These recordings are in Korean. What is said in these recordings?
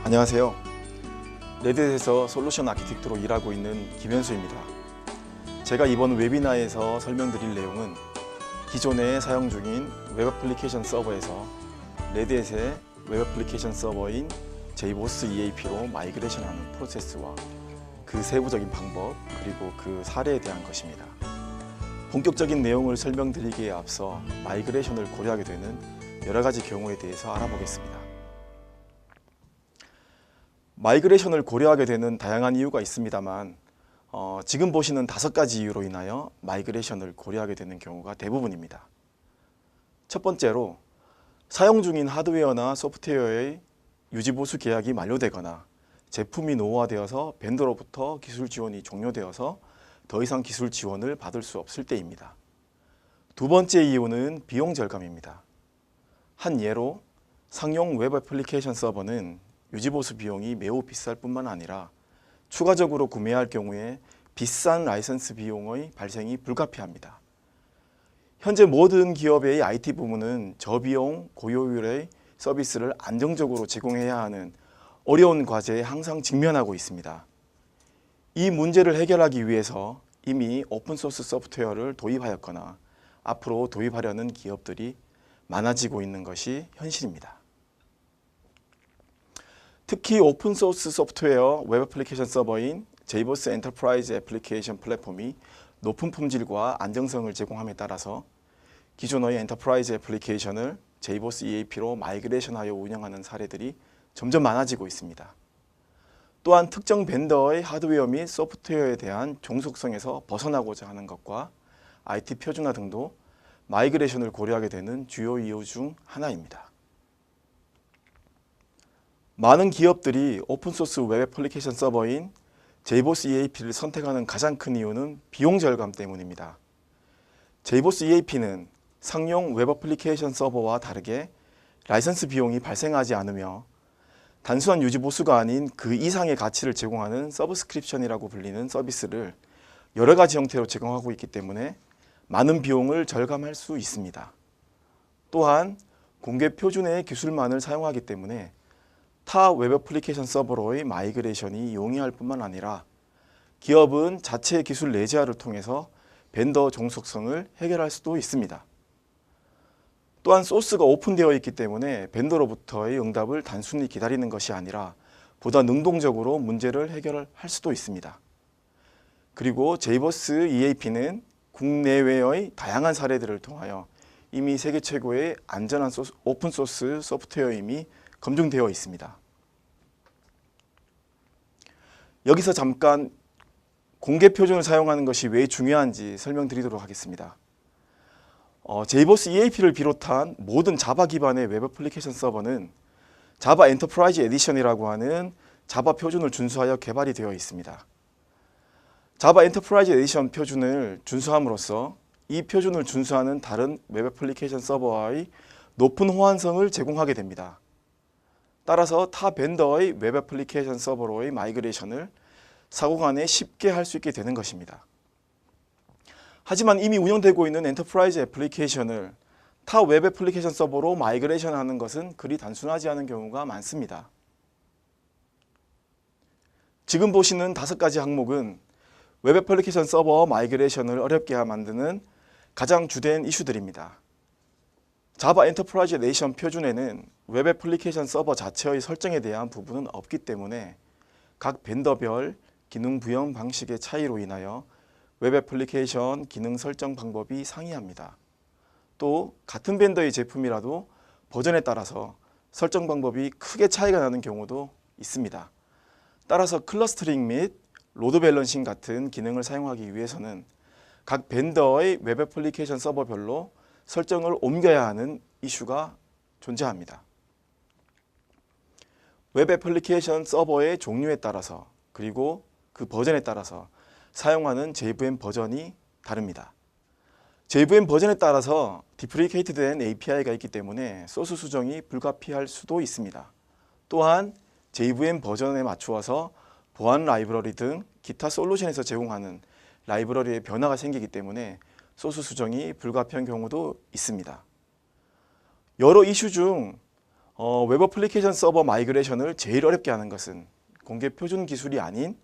안녕하세요. 레드햇에서 솔루션 아키텍트로 일하고 있는 김현수입니다. 제가 이번 웨비나에서 설명드릴 내용은 기존에 사용 중인 웹 애플리케이션 서버에서 레드햇의 웹 애플리케이션 서버인 JBoss EAP로 마이그레이션하는 프로세스와 그 세부적인 방법 그리고 그 사례에 대한 것입니다. 본격적인 내용을 설명드리기에 앞서 마이그레이션을 고려하게 되는 여러 가지 경우에 대해서 알아보겠습니다. 마이그레이션을 고려하게 되는 다양한 이유가 있습니다만 지금 보시는 5가지 이유로 인하여 마이그레이션을 고려하게 되는 경우가 대부분입니다. 첫 번째로 사용 중인 하드웨어나 소프트웨어의 유지보수 계약이 만료되거나 제품이 노후화되어서 벤더로부터 기술 지원이 종료되어서 더 이상 기술 지원을 받을 수 없을 때입니다. 두 번째 이유는 비용 절감입니다. 한 예로 상용 웹 애플리케이션 서버는 유지보수 비용이 매우 비쌀 뿐만 아니라 추가적으로 구매할 경우에 비싼 라이선스 비용의 발생이 불가피합니다. 현재 모든 기업의 IT 부문은 저비용, 고효율의 서비스를 안정적으로 제공해야 하는 어려운 과제에 항상 직면하고 있습니다. 이 문제를 해결하기 위해서 이미 오픈소스 소프트웨어를 도입하였거나 앞으로 도입하려는 기업들이 많아지고 있는 것이 현실입니다. 특히 오픈소스 소프트웨어 웹 애플리케이션 서버인 JBoss 엔터프라이즈 애플리케이션 플랫폼이 높은 품질과 안정성을 제공함에 따라서 기존의 엔터프라이즈 애플리케이션을 JBoss EAP로 마이그레이션하여 운영하는 사례들이 점점 많아지고 있습니다. 또한 특정 벤더의 하드웨어 및 소프트웨어에 대한 종속성에서 벗어나고자 하는 것과 IT 표준화 등도 마이그레이션을 고려하게 되는 주요 이유 중 하나입니다. 많은 기업들이 오픈소스 웹 애플리케이션 서버인 JBoss EAP를 선택하는 가장 큰 이유는 비용 절감 때문입니다. JBoss EAP는 상용 웹 애플리케이션 서버와 다르게 라이선스 비용이 발생하지 않으며 단순한 유지 보수가 아닌 그 이상의 가치를 제공하는 서브스크립션이라고 불리는 서비스를 여러 가지 형태로 제공하고 있기 때문에 많은 비용을 절감할 수 있습니다. 또한 공개 표준의 기술만을 사용하기 때문에 타 웹 애플리케이션 서버로의 마이그레이션이 용이할 뿐만 아니라 기업은 자체 기술 내재화를 통해서 벤더 종속성을 해결할 수도 있습니다. 또한 소스가 오픈되어 있기 때문에 벤더로부터의 응답을 단순히 기다리는 것이 아니라 보다 능동적으로 문제를 해결할 수도 있습니다. 그리고 JBoss EAP는 국내외의 다양한 사례들을 통하여 이미 세계 최고의 안전한 오픈소스 소프트웨어임이 검증되어 있습니다. 여기서 잠깐 공개 표준을 사용하는 것이 왜 중요한지 설명드리도록 하겠습니다. JBoss EAP를 비롯한 모든 자바 기반의 웹 애플리케이션 서버는 자바 엔터프라이즈 에디션이라고 하는 자바 표준을 준수하여 개발이 되어 있습니다. 자바 엔터프라이즈 에디션 표준을 준수함으로써 이 표준을 준수하는 다른 웹 애플리케이션 서버와의 높은 호환성을 제공하게 됩니다. 따라서 타 벤더의 웹 애플리케이션 서버로의 마이그레이션을 사고간에 쉽게 할 수 있게 되는 것입니다. 하지만 이미 운영되고 있는 엔터프라이즈 애플리케이션을 타 웹 애플리케이션 서버로 마이그레이션하는 것은 그리 단순하지 않은 경우가 많습니다. 지금 보시는 5가지 항목은 웹 애플리케이션 서버 마이그레이션을 어렵게 만드는 가장 주된 이슈들입니다. 자바 엔터프라이즈 에디션 표준에는 웹 애플리케이션 서버 자체의 설정에 대한 부분은 없기 때문에 각 벤더별 기능 부여 방식의 차이로 인하여 웹 애플리케이션 기능 설정 방법이 상이합니다. 또 같은 벤더의 제품이라도 버전에 따라서 설정 방법이 크게 차이가 나는 경우도 있습니다. 따라서 클러스터링 및 로드 밸런싱 같은 기능을 사용하기 위해서는 각 벤더의 웹 애플리케이션 서버별로 설정을 옮겨야 하는 이슈가 존재합니다. 웹 애플리케이션 서버의 종류에 따라서 그리고 그 버전에 따라서 사용하는 JVM 버전이 다릅니다. JVM 버전에 따라서 디프리케이트된 API가 있기 때문에 소스 수정이 불가피할 수도 있습니다. 또한 JVM 버전에 맞추어서 보안 라이브러리 등 기타 솔루션에서 제공하는 라이브러리에 변화가 생기기 때문에 소스 수정이 불가피한 경우도 있습니다. 여러 이슈 중 웹 애플리케이션 서버 마이그레이션을 제일 어렵게 하는 것은 공개 표준 기술이 아닌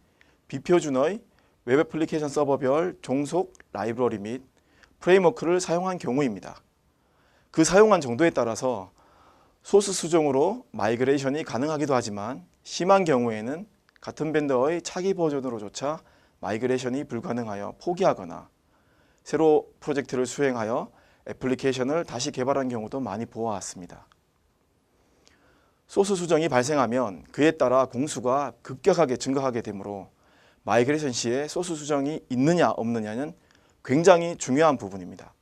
비표준의 웹 애플리케이션 서버별 종속 라이브러리 및 프레임워크를 사용한 경우입니다. 그 사용한 정도에 따라서 소스 수정으로 마이그레이션이 가능하기도 하지만 심한 경우에는 같은 벤더의 차기 버전으로조차 마이그레이션이 불가능하여 포기하거나 새로 프로젝트를 수행하여 애플리케이션을 다시 개발한 경우도 많이 보아왔습니다. 소스 수정이 발생하면 그에 따라 공수가 급격하게 증가하게 되므로 마이그레이션 시에 소스 수정이 있느냐 없느냐는 굉장히 중요한 부분입니다.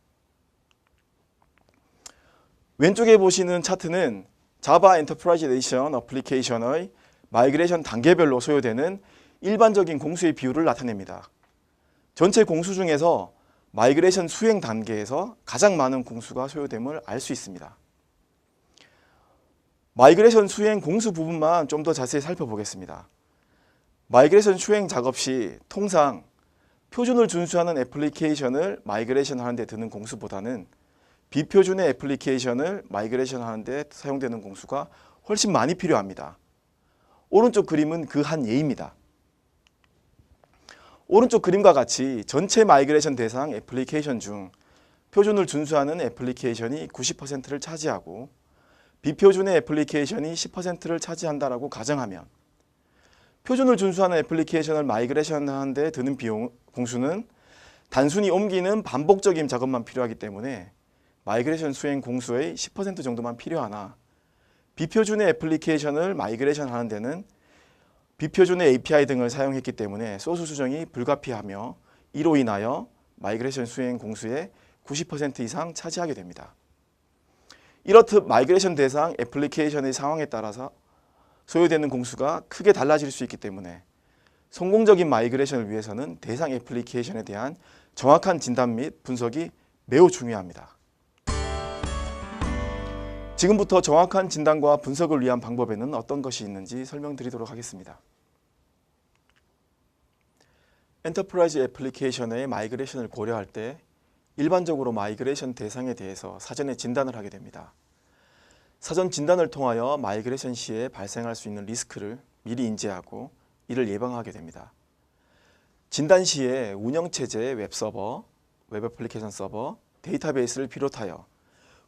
왼쪽에 보시는 차트는 자바 엔터프라이즈 에디션 어플리케이션의 마이그레이션 단계별로 소요되는 일반적인 공수의 비율을 나타냅니다. 전체 공수 중에서 마이그레이션 수행 단계에서 가장 많은 공수가 소요됨을 알 수 있습니다. 마이그레이션 수행 공수 부분만 좀 더 자세히 살펴보겠습니다. 마이그레이션 수행 작업 시 통상 표준을 준수하는 애플리케이션을 마이그레이션 하는 데 드는 공수보다는 비표준의 애플리케이션을 마이그레이션 하는 데 사용되는 공수가 훨씬 많이 필요합니다. 오른쪽 그림은 그 한 예입니다. 오른쪽 그림과 같이 전체 마이그레이션 대상 애플리케이션 중 표준을 준수하는 애플리케이션이 90%를 차지하고 비표준의 애플리케이션이 10%를 차지한다라고 가정하면 표준을 준수하는 애플리케이션을 마이그레이션 하는 데 드는 비용 공수는 단순히 옮기는 반복적인 작업만 필요하기 때문에 마이그레이션 수행 공수의 10% 정도만 필요하나 비표준의 애플리케이션을 마이그레이션 하는 데는 비표준의 API 등을 사용했기 때문에 소스 수정이 불가피하며 이로 인하여 마이그레이션 수행 공수의 90% 이상 차지하게 됩니다. 이렇듯 마이그레이션 대상 애플리케이션의 상황에 따라서 소요되는 공수가 크게 달라질 수 있기 때문에 성공적인 마이그레이션을 위해서는 대상 애플리케이션에 대한 정확한 진단 및 분석이 매우 중요합니다. 지금부터 정확한 진단과 분석을 위한 방법에는 어떤 것이 있는지 설명드리도록 하겠습니다. 엔터프라이즈 애플리케이션의 마이그레이션을 고려할 때 일반적으로 마이그레이션 대상에 대해서 사전에 진단을 하게 됩니다. 사전 진단을 통하여 마이그레이션 시에 발생할 수 있는 리스크를 미리 인지하고 이를 예방하게 됩니다. 진단 시에 운영체제 웹서버, 웹 애플리케이션 서버, 데이터베이스를 비롯하여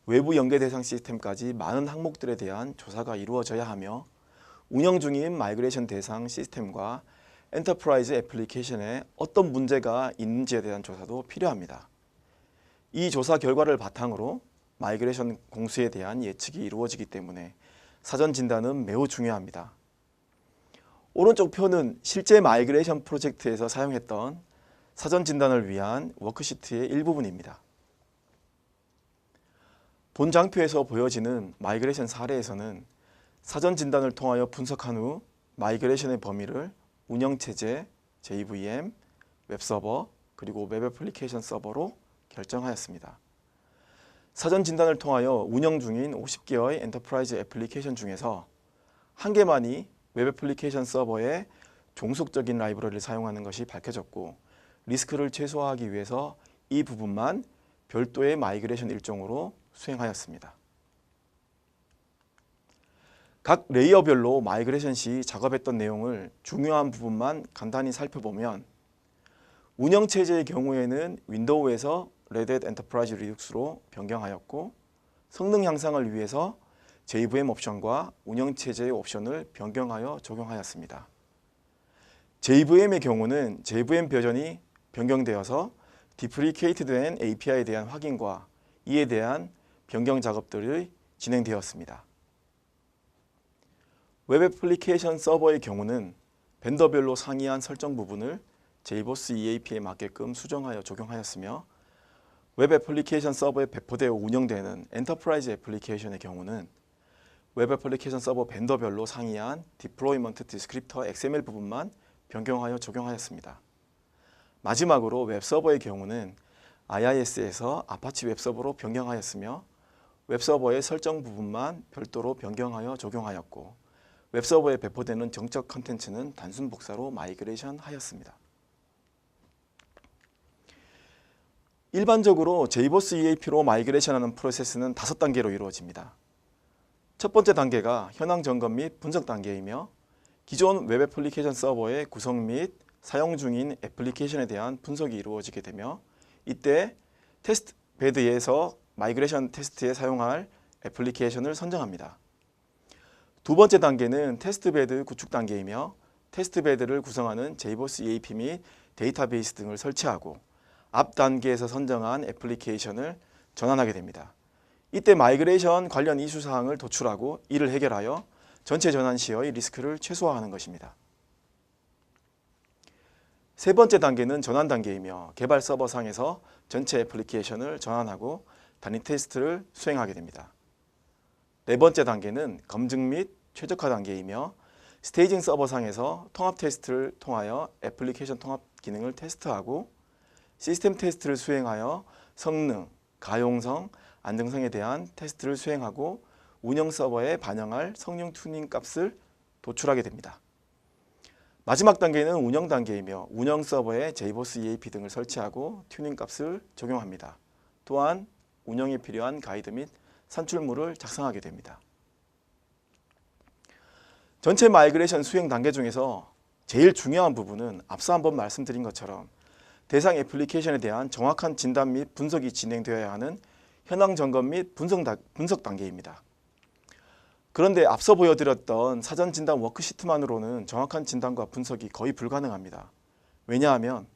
외부 연계 대상 시스템까지 많은 항목들에 대한 조사가 이루어져야 하며 운영 중인 마이그레이션 대상 시스템과 엔터프라이즈 애플리케이션에 어떤 문제가 있는지에 대한 조사도 필요합니다. 이 조사 결과를 바탕으로 마이그레이션 공수에 대한 예측이 이루어지기 때문에 사전 진단은 매우 중요합니다. 오른쪽 표는 실제 마이그레이션 프로젝트에서 사용했던 사전 진단을 위한 워크시트의 일부분입니다. 본 장표에서 보여지는 마이그레이션 사례에서는 사전 진단을 통하여 분석한 후 마이그레이션의 범위를 운영체제, JVM, 웹서버, 그리고 웹 애플리케이션 서버로 결정하였습니다. 사전 진단을 통하여 운영 중인 50개의 엔터프라이즈 애플리케이션 중에서 한 개만이 웹 애플리케이션 서버의 종속적인 라이브러리를 사용하는 것이 밝혀졌고 리스크를 최소화하기 위해서 이 부분만 별도의 마이그레이션 일정으로 수행하였습니다. 각 레이어별로 마이그레이션 시 작업했던 내용을 중요한 부분만 간단히 살펴보면 운영체제의 경우에는 윈도우에서 레드햇 엔터프라이즈 리눅스로 변경하였고 성능 향상을 위해서 JVM 옵션과 운영체제의 옵션을 변경하여 적용하였습니다. JVM의 경우는 JVM 버전이 변경되어서 디프리케이트된 API에 대한 확인과 이에 대한 변경 작업들이 진행되었습니다. 웹 애플리케이션 서버의 경우는 벤더별로 상이한 설정 부분을 JBoss EAP에 맞게끔 수정하여 적용하였으며 웹 애플리케이션 서버에 배포되어 운영되는 엔터프라이즈 애플리케이션의 경우는 웹 애플리케이션 서버 벤더별로 상이한 디플로이먼트 디스크립터 XML 부분만 변경하여 적용하였습니다. 마지막으로 웹서버의 경우는 IIS에서 아파치 웹서버로 변경하였으며 웹서버의 설정 부분만 별도로 변경하여 적용하였고 웹서버에 배포되는 정적 컨텐츠는 단순 복사로 마이그레이션 하였습니다. 일반적으로 JBoss EAP로 마이그레이션하는 프로세스는 5단계로 이루어집니다. 첫 번째 단계가 현황 점검 및 분석 단계이며 기존 웹 애플리케이션 서버의 구성 및 사용 중인 애플리케이션에 대한 분석이 이루어지게 되며 이때 테스트 베드에서 마이그레이션 테스트에 사용할 애플리케이션을 선정합니다. 두 번째 단계는 테스트 베드 구축 단계이며 테스트 베드를 구성하는 JBoss EAP 및 데이터베이스 등을 설치하고 앞 단계에서 선정한 애플리케이션을 전환하게 됩니다. 이때 마이그레이션 관련 이슈사항을 도출하고 이를 해결하여 전체 전환 시의 리스크를 최소화하는 것입니다. 세 번째 단계는 전환 단계이며 개발 서버상에서 전체 애플리케이션을 전환하고 단위 테스트를 수행하게 됩니다. 네 번째 단계는 검증 및 최적화 단계이며 스테이징 서버상에서 통합 테스트를 통하여 애플리케이션 통합 기능을 테스트하고 시스템 테스트를 수행하여 성능, 가용성, 안정성에 대한 테스트를 수행하고 운영 서버에 반영할 성능 튜닝 값을 도출하게 됩니다. 마지막 단계는 운영 단계이며 운영 서버에 JBoss EAP 등을 설치하고 튜닝 값을 적용합니다. 또한 운영에 필요한 가이드 및 산출물을 작성하게 됩니다. 전체 마이그레이션 수행 단계 중에서 제일 중요한 부분은 앞서 한번 말씀드린 것처럼 대상 애플리케이션에 대한 정확한 진단 및 분석이 진행되어야 하는 현황 점검 및 분석 단계입니다. 그런데 앞서 보여드렸던 사전 진단 워크시트만으로는 정확한 진단과 분석이 거의 불가능합니다. 왜냐하면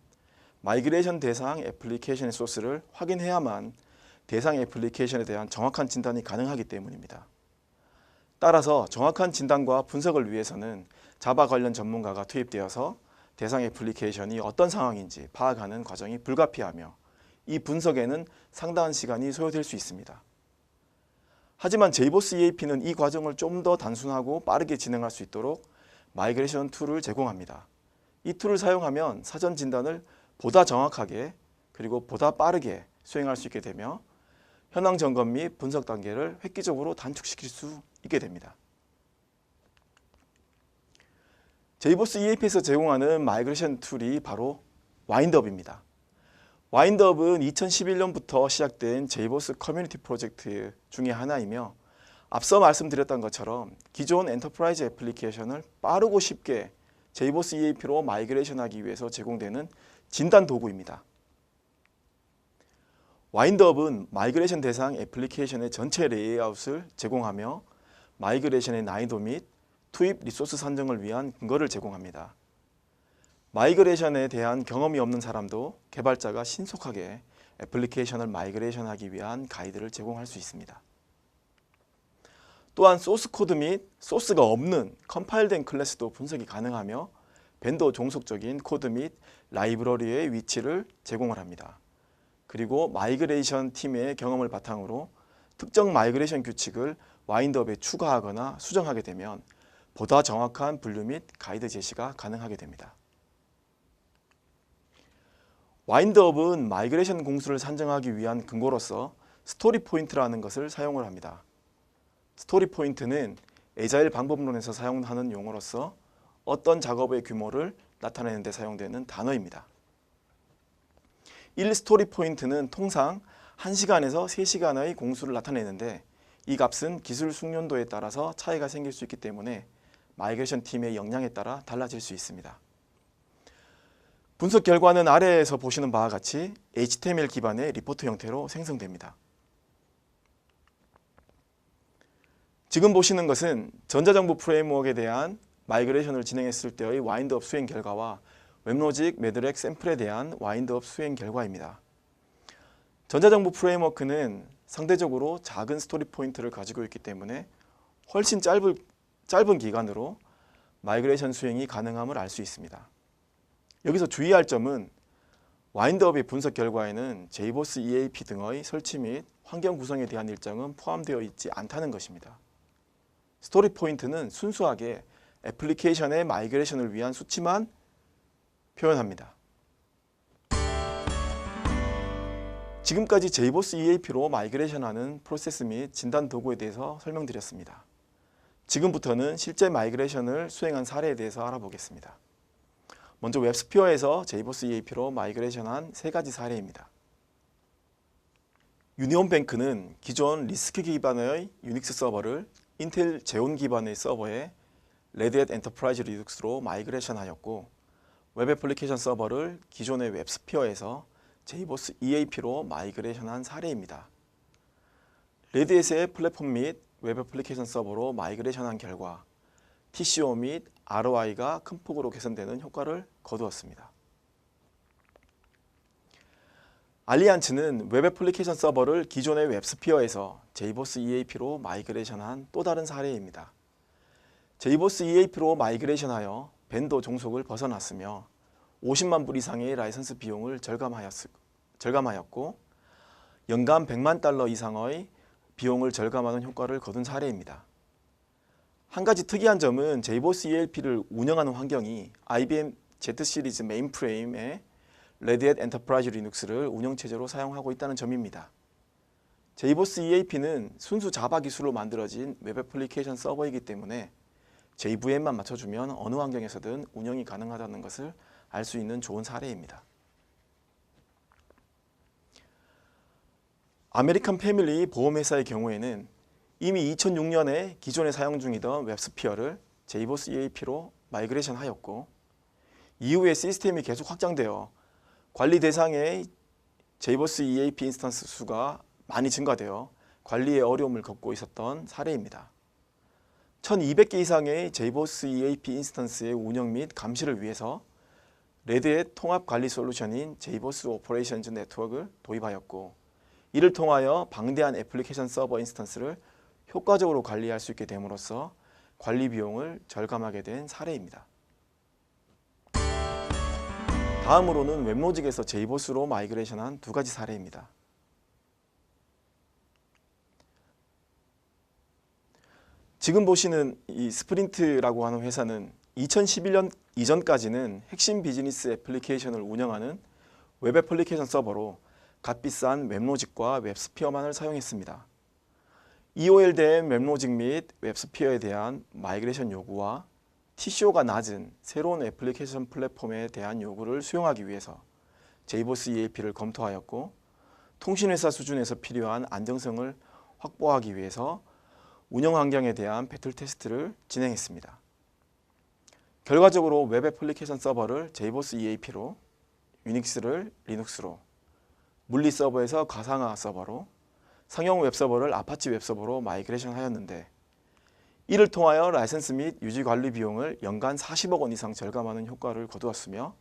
마이그레이션 대상 애플리케이션의 소스를 확인해야만 대상 애플리케이션에 대한 정확한 진단이 가능하기 때문입니다. 따라서 정확한 진단과 분석을 위해서는 자바 관련 전문가가 투입되어서 대상 애플리케이션이 어떤 상황인지 파악하는 과정이 불가피하며 이 분석에는 상당한 시간이 소요될 수 있습니다. 하지만 JBoss EAP는 이 과정을 좀 더 단순하고 빠르게 진행할 수 있도록 마이그레이션 툴을 제공합니다. 이 툴을 사용하면 사전 진단을 보다 정확하게 그리고 보다 빠르게 수행할 수 있게 되며 현황 점검 및 분석 단계를 획기적으로 단축시킬 수 있게 됩니다. JBoss EAP에서 제공하는 마이그레이션 툴이 바로 와인드업입니다. 와인드업은 2011년부터 시작된 JBoss 커뮤니티 프로젝트 중의 하나이며 앞서 말씀드렸던 것처럼 기존 엔터프라이즈 애플리케이션을 빠르고 쉽게 JBoss EAP로 마이그레이션하기 위해서 제공되는 진단 도구입니다. 와인드업은 마이그레이션 대상 애플리케이션의 전체 레이아웃을 제공하며 마이그레이션의 난이도 및 투입 리소스 산정을 위한 근거를 제공합니다. 마이그레이션에 대한 경험이 없는 사람도 개발자가 신속하게 애플리케이션을 마이그레이션하기 위한 가이드를 제공할 수 있습니다. 또한 소스 코드 및 소스가 없는 컴파일된 클래스도 분석이 가능하며 벤더 종속적인 코드 및 라이브러리의 위치를 제공을 합니다. 그리고 마이그레이션 팀의 경험을 바탕으로 특정 마이그레이션 규칙을 와인드업에 추가하거나 수정하게 되면 보다 정확한 분류 및 가이드 제시가 가능하게 됩니다. 와인드업은 마이그레이션 공수를 산정하기 위한 근거로서 스토리 포인트라는 것을 사용을 합니다. 스토리 포인트는 에자일 방법론에서 사용하는 용어로서 어떤 작업의 규모를 나타내는 데 사용되는 단어입니다. 1 스토리 포인트는 통상 1시간에서 3시간의 공수를 나타내는데 이 값은 기술 숙련도에 따라서 차이가 생길 수 있기 때문에 마이그레이션 팀의 역량에 따라 달라질 수 있습니다. 분석 결과는 아래에서 보시는 바와 같이 HTML 기반의 리포트 형태로 생성됩니다. 지금 보시는 것은 전자정부 프레임워크에 대한 마이그레이션을 진행했을 때의 와인드업 수행 결과와 웹로직 매드렉 샘플에 대한 와인드업 수행 결과입니다. 전자정부 프레임워크는 상대적으로 작은 스토리 포인트를 가지고 있기 때문에 훨씬 짧은 기간으로 마이그레이션 수행이 가능함을 알 수 있습니다. 여기서 주의할 점은 와인드업의 분석 결과에는 JBoss EAP 등의 설치 및 환경 구성에 대한 일정은 포함되어 있지 않다는 것입니다. 스토리 포인트는 순수하게 애플리케이션의 마이그레이션을 위한 수치만 표현합니다. 지금까지 JBoss EAP로 마이그레이션하는 프로세스 및 진단 도구에 대해서 설명드렸습니다. 지금부터는 실제 마이그레이션을 수행한 사례에 대해서 알아보겠습니다. 먼저 웹스피어에서 JBoss EAP로 마이그레이션한 3가지 사례입니다. 유니온뱅크는 기존 리스크 기반의 유닉스 서버를 인텔 제온 기반의 서버에 레드햇 엔터프라이즈 리눅스로 마이그레이션하였고 웹 애플리케이션 서버를 기존의 웹스피어에서 JBoss EAP로 마이그레이션한 사례입니다. 레드햇의 플랫폼 및 웹 애플리케이션 서버로 마이그레이션한 결과 TCO 및 ROI가 큰 폭으로 개선되는 효과를 거두었습니다. 알리안츠는 웹 애플리케이션 서버를 기존의 웹스피어에서 JBoss EAP로 마이그레이션한 또 다른 사례입니다. JBoss EAP로 마이그레이션하여 벤더 종속을 벗어났으며 50만 불 이상의 라이선스 비용을 절감하였고 연간 100만 달러 이상의 비용을 절감하는 효과를 거둔 사례입니다. 한 가지 특이한 점은 JBoss EAP를 운영하는 환경이 IBM Z 시리즈 메인프레임의 레드햇 엔터프라이즈 리눅스를 운영체제로 사용하고 있다는 점입니다. JBoss EAP는 순수 자바 기술로 만들어진 웹 애플리케이션 서버이기 때문에 JVM만 맞춰주면 어느 환경에서든 운영이 가능하다는 것을 알 수 있는 좋은 사례입니다. 아메리칸 패밀리 보험회사의 경우에는 이미 2006년에 기존에 사용 중이던 웹스피어를 JBoss EAP로 마이그레이션 하였고 이후에 시스템이 계속 확장되어 관리 대상의 JBoss EAP 인스턴스 수가 많이 증가되어 관리에 어려움을 겪고 있었던 사례입니다. 1200개 이상의 JBoss EAP 인스턴스의 운영 및 감시를 위해서 레드햇 통합 관리 솔루션인 JBoss 오퍼레이션즈 네트워크를 도입하였고 이를 통하여 방대한 애플리케이션 서버 인스턴스를 효과적으로 관리할 수 있게 됨으로써 관리 비용을 절감하게 된 사례입니다. 다음으로는 웹로직에서 JBoss로 마이그레이션한 두 가지 사례입니다. 지금 보시는 이 스프린트라고 하는 회사는 2011년 이전까지는 핵심 비즈니스 애플리케이션을 운영하는 웹 애플리케이션 서버로 값비싼 웹로직과 웹스피어만을 사용했습니다. EOL된 웹로직 및 웹스피어에 대한 마이그레이션 요구와 TCO가 낮은 새로운 애플리케이션 플랫폼에 대한 요구를 수용하기 위해서 JBoss EAP를 검토하였고 통신회사 수준에서 필요한 안정성을 확보하기 위해서 운영 환경에 대한 배틀 테스트를 진행했습니다. 결과적으로 웹 애플리케이션 서버를 JBoss EAP로, 유닉스를 리눅스로, 물리 서버에서 가상화 서버로, 상용 웹서버를 아파치 웹서버로 마이그레이션 하였는데 이를 통하여 라이선스 및 유지 관리 비용을 연간 40억 원 이상 절감하는 효과를 거두었으며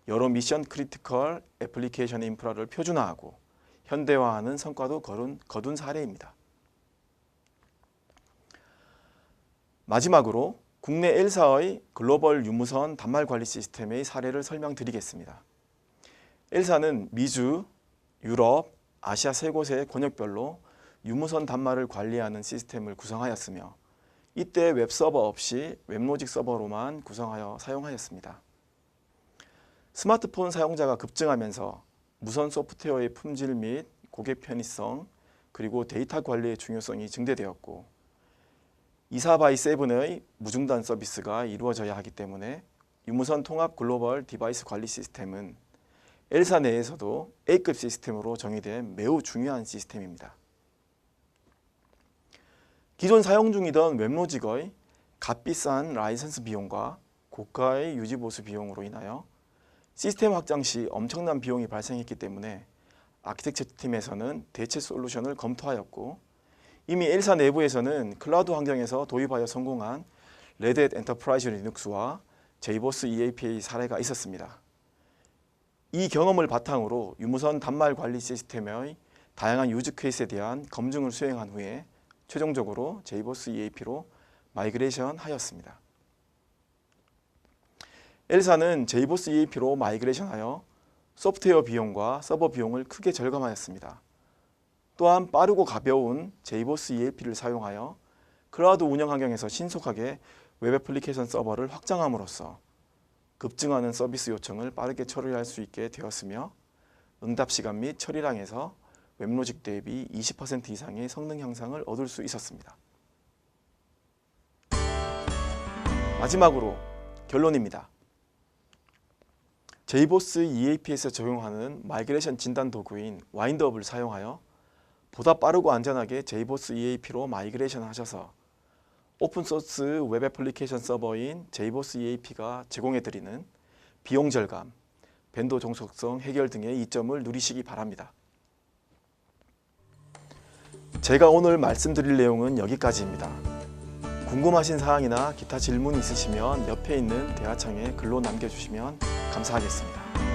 여러 미션 크리티컬 애플리케이션 인프라를 표준화하고 현대화하는 성과도 거둔 사례입니다. 마지막으로 국내 L사의 글로벌 유무선 단말 관리 시스템의 사례를 설명드리겠습니다. L사는 미주, 유럽, 아시아 세 곳의 권역별로 유무선 단말을 관리하는 시스템을 구성하였으며 이때 웹서버 없이 웹로직 서버로만 구성하여 사용하였습니다. 스마트폰 사용자가 급증하면서 무선 소프트웨어의 품질 및 고객 편의성 그리고 데이터 관리의 중요성이 증대되었고 24x7의 무중단 서비스가 이루어져야 하기 때문에 유무선 통합 글로벌 디바이스 관리 시스템은 L사 내에서도 A급 시스템으로 정의된 매우 중요한 시스템입니다. 기존 사용 중이던 웹로직의 값비싼 라이선스 비용과 고가의 유지보수 비용으로 인하여 시스템 확장 시 엄청난 비용이 발생했기 때문에 아키텍처 팀에서는 대체 솔루션을 검토하였고 이미 L사 내부에서는 클라우드 환경에서 도입하여 성공한 레드햇 엔터프라이즈 리눅스와 JBoss EAP의 사례가 있었습니다. 이 경험을 바탕으로 유무선 단말 관리 시스템의 다양한 유즈 케이스에 대한 검증을 수행한 후에 최종적으로 JBoss EAP로 마이그레이션 하였습니다. L사는 JBoss EAP로 마이그레이션하여 소프트웨어 비용과 서버 비용을 크게 절감하였습니다. 또한 빠르고 가벼운 JBoss EAP를 사용하여 클라우드 운영 환경에서 신속하게 웹 애플리케이션 서버를 확장함으로써 급증하는 서비스 요청을 빠르게 처리할 수 있게 되었으며 응답 시간 및 처리량에서 웹로직 대비 20% 이상의 성능 향상을 얻을 수 있었습니다. 마지막으로 결론입니다. JBoss EAP에서 적용하는 마이그레이션 진단 도구인 와인드업을 사용하여 보다 빠르고 안전하게 JBoss EAP로 마이그레이션 하셔서 오픈소스 웹 애플리케이션 서버인 JBoss EAP가 제공해드리는 비용 절감, 벤더 종속성 해결 등의 이점을 누리시기 바랍니다. 제가 오늘 말씀드릴 내용은 여기까지입니다. 궁금하신 사항이나 기타 질문이 있으시면 옆에 있는 대화창에 글로 남겨주시면 감사하겠습니다.